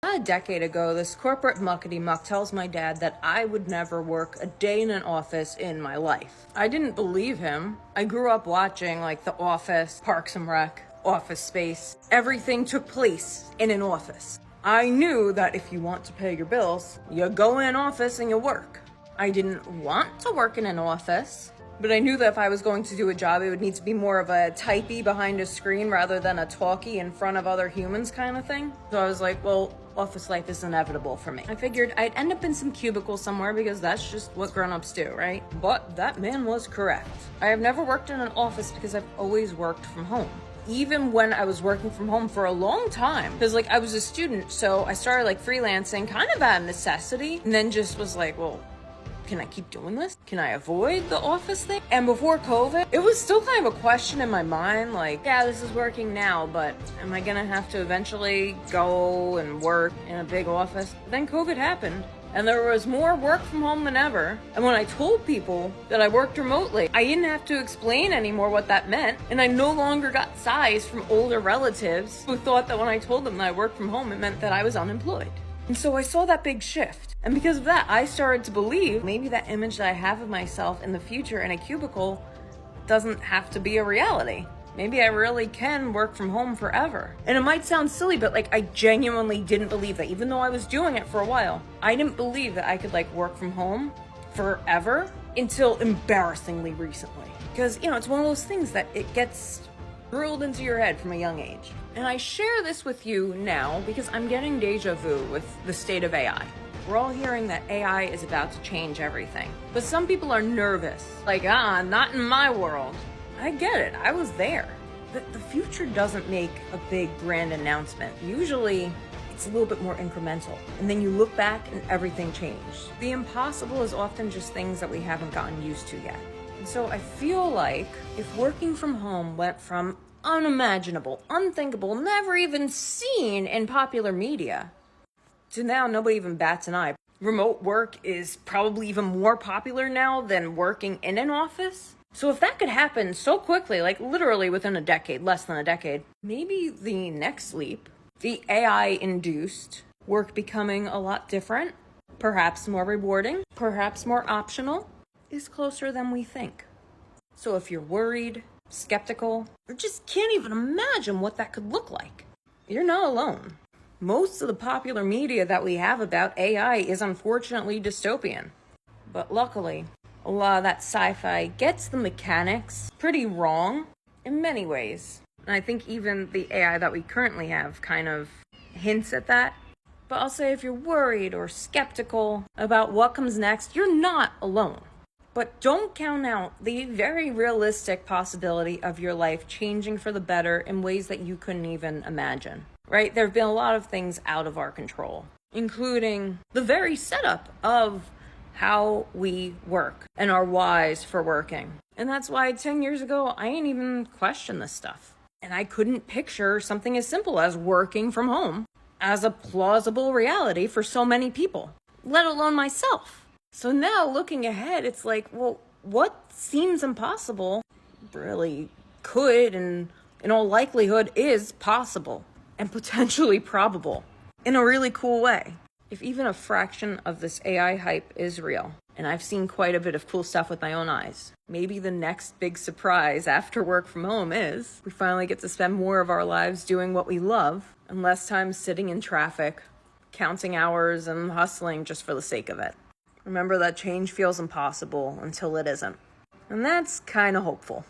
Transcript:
A decade ago, this corporate muckety-muck tells my dad that I would never work a day in an office in my life. I didn't believe him. I grew up watching like The Office, Parks and Rec, Office Space. Everything took place in an office. I knew that if you want to pay your bills, you go in an office and you work. I didn't want to work in an office, but I knew that if I was going to do a job, it would need to be more of a typey behind a screen rather than a talkie in front of other humans kind of thing. So I was like, well, office life is inevitable for me. I figured I'd end up in some cubicle somewhere because that's just what grown-ups do, right? But that man was correct. I have never worked in an office because I've always worked from home. Even when I was working from home for a long time, because like I was a student, so I started like freelancing kind of out of necessity, and then just was like, well, can I keep doing this? Can I avoid the office thing? And before COVID, it was still kind of a question in my mind, like, yeah, this is working now, but am I gonna have to eventually go and work in a big office? But then COVID happened, and there was more work from home than ever. And when I told people that I worked remotely, I didn't have to explain anymore what that meant, and I no longer got sighs from older relatives who thought that when I told them that I worked from home, it meant that I was unemployed. And so I saw that big shift. And because of that, I started to believe maybe that image that I have of myself in the future in a cubicle doesn't have to be a reality. Maybe I really can work from home forever. And it might sound silly, but like I genuinely didn't believe that. Even though I was doing it for a while, I didn't believe that I could like work from home forever until embarrassingly recently. Because, you know, it's one of those things that it gets drilled into your head from a young age. And I share this with you now because I'm getting deja vu with the state of AI. We're all hearing that AI is about to change everything. But some people are nervous. Like, not in my world. I get it. I was there. The future doesn't make a big grand announcement. Usually, it's a little bit more incremental. And then you look back and everything changed. The impossible is often just things that we haven't gotten used to yet. And so I feel like if working from home went from unimaginable, unthinkable, never even seen in popular media, to now nobody even bats an eye. Remote work is probably even more popular now than working in an office. So if that could happen so quickly, like literally within a decade, less than a decade, maybe the next leap, the AI-induced work becoming a lot different, perhaps more rewarding, perhaps more optional, is closer than we think. So if you're worried, skeptical, or just can't even imagine what that could look like, you're not alone. Most of the popular media that we have about AI is unfortunately dystopian. But luckily, a lot of that sci-fi gets the mechanics pretty wrong in many ways. And I think even the AI that we currently have kind of hints at that. But I'll say if you're worried or skeptical about what comes next, you're not alone. But don't count out the very realistic possibility of your life changing for the better in ways that you couldn't even imagine. Right? There have been a lot of things out of our control, including the very setup of how we work and our whys for working. And that's why 10 years ago, I didn't even question this stuff. And I couldn't picture something as simple as working from home as a plausible reality for so many people, let alone myself. So now looking ahead, it's like, well, what seems impossible really could and in all likelihood is possible and potentially probable in a really cool way. If even a fraction of this AI hype is real, and I've seen quite a bit of cool stuff with my own eyes, maybe the next big surprise after work from home is we finally get to spend more of our lives doing what we love and less time sitting in traffic, counting hours and hustling just for the sake of it. Remember that change feels impossible until it isn't. And that's kind of hopeful.